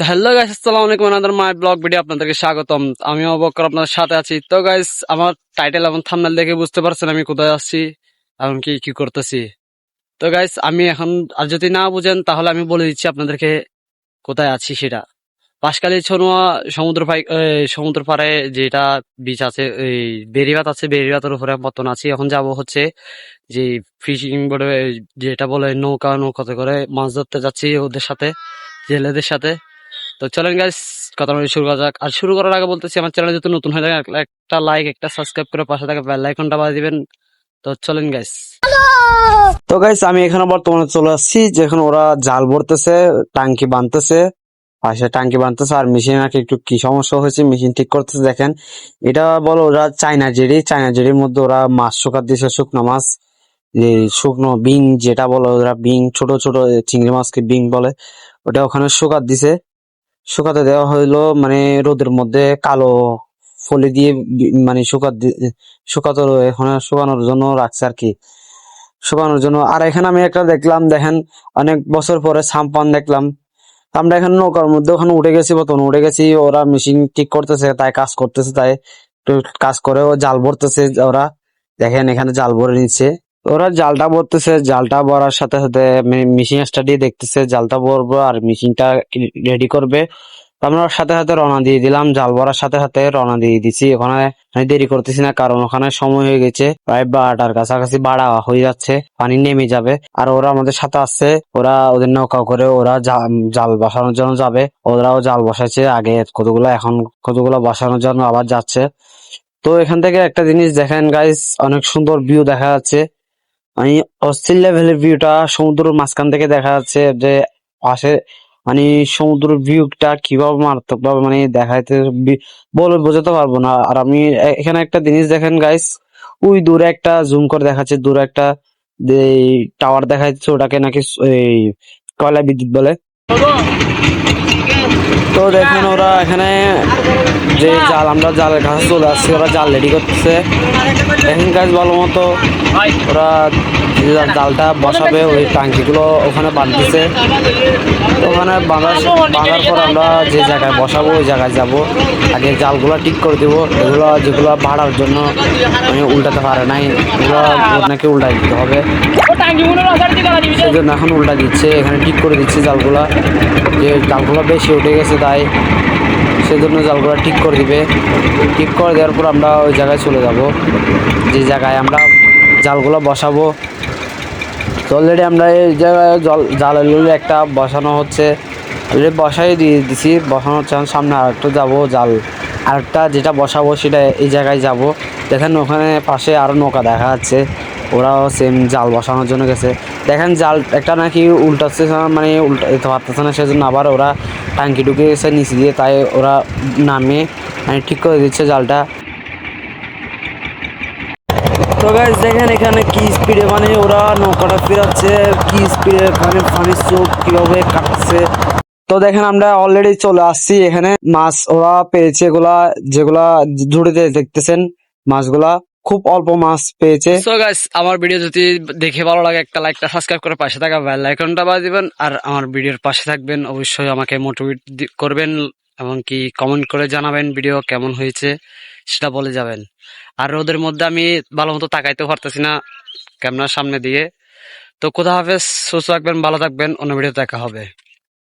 তো hello guys, আসসালামু আলাইকুম। আনাদার মাই ব্লগ ভিডিও আপনাদেরকে স্বাগতম। আমি অবকর আপনাদের সাথে আছি। তো গাইস, আমার টাইটেল এবং থাম্বনেল দেখে বুঝতে পারছেন আমি কোথায় আছি এবং কি কি করতেছি। তো গাইস, আমি এখন আর যদি না বুঝেন তাহলে আমি বলে দিচ্ছি আপনাদেরকে কোথায় আছি সেটা। বাঁশখালী ছনুয়া সমুদ্র পাড়ে যেটা বিচ আছে, এই বেড়িবাঁধ আছে, বেড়িবাঁধের উপরে বর্তমান আছি। এখন যাব হচ্ছে যে ফিশিং বোর্ডে, যেটা বলে নৌকাতে করে মাছ ধরতে যাচ্ছি ওদের সাথে, জেলেদের সাথে। তো চলেন গাইস, কথা বলে শুরু করা যাক। আর শুরু করার আগে বলতেছি, আমার চ্যানেল যদি নতুন হয়ে থাকে একটা লাইক, একটা সাবস্ক্রাইব করে পাশে থাকা বেল আইকনটা বাজিয়ে দিবেন। তো চলেন গাইস। তো গাইস, আমি এখানে বর্তমানে চলে আসছি, যেখানে ওরা জাল ভরতেছে, টাঙ্কি বাঁধতেছে, পাশে টাঙ্কি বাঁধতেছে। আর মেশিন নাকি একটু কি সমস্যা হয়েছে, মেশিন ঠিক করতেছে। দেখেন, এটা বলো ওরা চায়না জেরির মধ্যে ওরা মাছ শুকাত দিছে, শুকনো মাছ, যে শুকনো বিং যেটা বলে ওরা, বিং ছোট ছোট চিংড়ি মাছকে বিং বলে, ওটা ওখানে শুকাত দিছে। শুকাতে দেওয়া হইলো মানে রোদের মধ্যে কালো ফলি দিয়ে মানে শুকাতে এখানে শুকানোর জন্য রাখছে আর কি, শুকানোর জন্য। আর এখানে আমি একটা দেখলাম, দেখেন, অনেক বছর পরে সাম্পান দেখলাম। আমরা এখানে নৌকার মধ্যে ওখানে উঠে গেছি, বর্তমানে উঠে গেছি। ওরা মেশিন ঠিক করতেছে, তাই কাজ করতেছে, তাই একটু কাজ করে ও জাল ভরতেছে ওরা। দেখেন এখানে জাল ভরে নিচ্ছে ওরা, জালটা ভরতেছে। জালটা ভরার সাথে সাথে মেশিন স্টার্ট দিয়ে দেখতেছে জালটা ভরবো আর মেশিনটা রেডি করবে। তো আমরা ওর সাথে সাথে রওনা দিয়ে দিলাম, জাল ভরার সাথে সাথে রওনা দিয়ে দিছি। ওখানে আমি দেরি করতেছি না, কারণ ওখানে সময় হয়ে গেছে, প্রায় 12টার কাছাকাছি বাড়া হয়ে যাচ্ছে, পানি নেমে যাবে। আর ওরা আমাদের সাথে আসছে, ওরা ওদের নৌকা করে ওরা জাল বসানোর জন্য যাবে। ওরাও জাল বসাইছে আগে কতগুলো, এখন কতগুলো বসানোর জন্য আবার যাচ্ছে। তো এখান থেকে একটা জিনিস দেখেন গাইস, অনেক সুন্দর ভিউ দেখা যাচ্ছে। মানে অস্থির লেভেলের ভিউটা সমুদ্রের মাঝখান থেকে দেখা যাচ্ছে, যে পাশে মানে সমুদ্র ভিউটা কিভাবে মারাত্মক ভাবে মানে দেখাইতে বলে বোঝাতে পারবো না। আর আমি এখানে একটা জিনিস দেখেন গাইস, ওই দূরে একটা জুম করে দেখাচ্ছে, দূরে একটা যে টাওয়ার দেখা যাচ্ছে, ওটাকে নাকি এই কয়লা বিদ্যুৎ বলে। তো দেখেন ওরা এখানে যে জাল, আমরা জালের কাছে চলে আসছি, ওরা জাল রেডি করতেছে। দেখেন গাছ ভালো মতো ওরা যে জালটা বসাবে, ওই টাঙ্কিগুলো ওখানে বাঁধতেছে। ওখানে বাঁধার পর আমরা যে জায়গায় বসাবো ওই জায়গায় যাব। আগে জালগুলো ঠিক করে দেবো, এগুলো যেগুলো ভাড়ার জন্য মানে উল্টাতে পারে নাই, এগুলো নাকি উল্টাই দিতে হবে, সেজন্য এখন উল্টা দিচ্ছে, এখানে ঠিক করে দিচ্ছে জালগুলা। যে জালগুলো বেশি উঠে গেছে, তাই সেজন্য জালগুলো ঠিক করে দিবে। ঠিক করে দেওয়ার পর আমরা ওই জায়গায় চলে যাব, যে জায়গায় আমরা জালগুলো বসাবো। তো অলরেডি আমরা এই জায়গায় জালের একটা বসানো হচ্ছে, অলরেডি বসাই দিয়ে দিছি, বসানো হচ্ছে। সামনে আরেকটা যাবো, জাল আরেকটা যেটা বসাবো সেটা এই জায়গায় যাব। দেখেন ওখানে পাশে আরো নৌকা দেখা যাচ্ছে, ওরাও সেম জাল বসানোর জন্য গেছে। দেখেন জাল একটা নাকি উল্টাচ্ছে, মানে উল্টাতে পারতেছে না, সেজন্য আবার ওরা টাঙ্কি ঢুকে গেছে নিচে দিয়ে, তাই ওরা নামিয়ে মানে ঠিক করে দিচ্ছে জালটা। তো গাইস দেখেন এখানে কি স্পিডে মানে ওরা নৌকাটা ফেরাচ্ছে, কি স্পিডে মানে পানির চোখ কিভাবে কাটছে। তো দেখেন আমরা অলরেডি চলে আসছি এখানে, মাছ ওরা পেয়েছে, এগুলা যেগুলা ঝুড়িতে দেখতেছেন মাছগুলা, খুব অল্প মাছ পেয়েছে। সো গাইস, আমার ভিডিও যদি দেখে ভালো লাগে একটা লাইক, সাবস্ক্রাইব করে পাশে থাকা বেল আইকনটা বাজিয়ে দিবেন। আর আমার ভিডিওর পাশে থাকবেন, অবশ্যই আমাকে মোটিভেট করবেন, এমনকি কমেন্ট করে জানাবেন ভিডিও কেমন হয়েছে সেটা বলে যাবেন। আর ওদের মধ্যে আমি ভালো মতো তাকাইতেও পারতেছি না ক্যামেরার সামনে দিয়ে। তো কোথা হাফেজ, সুস্থ থাকবেন, ভালো থাকবেন, অন্য ভিডিও দেখা হবে।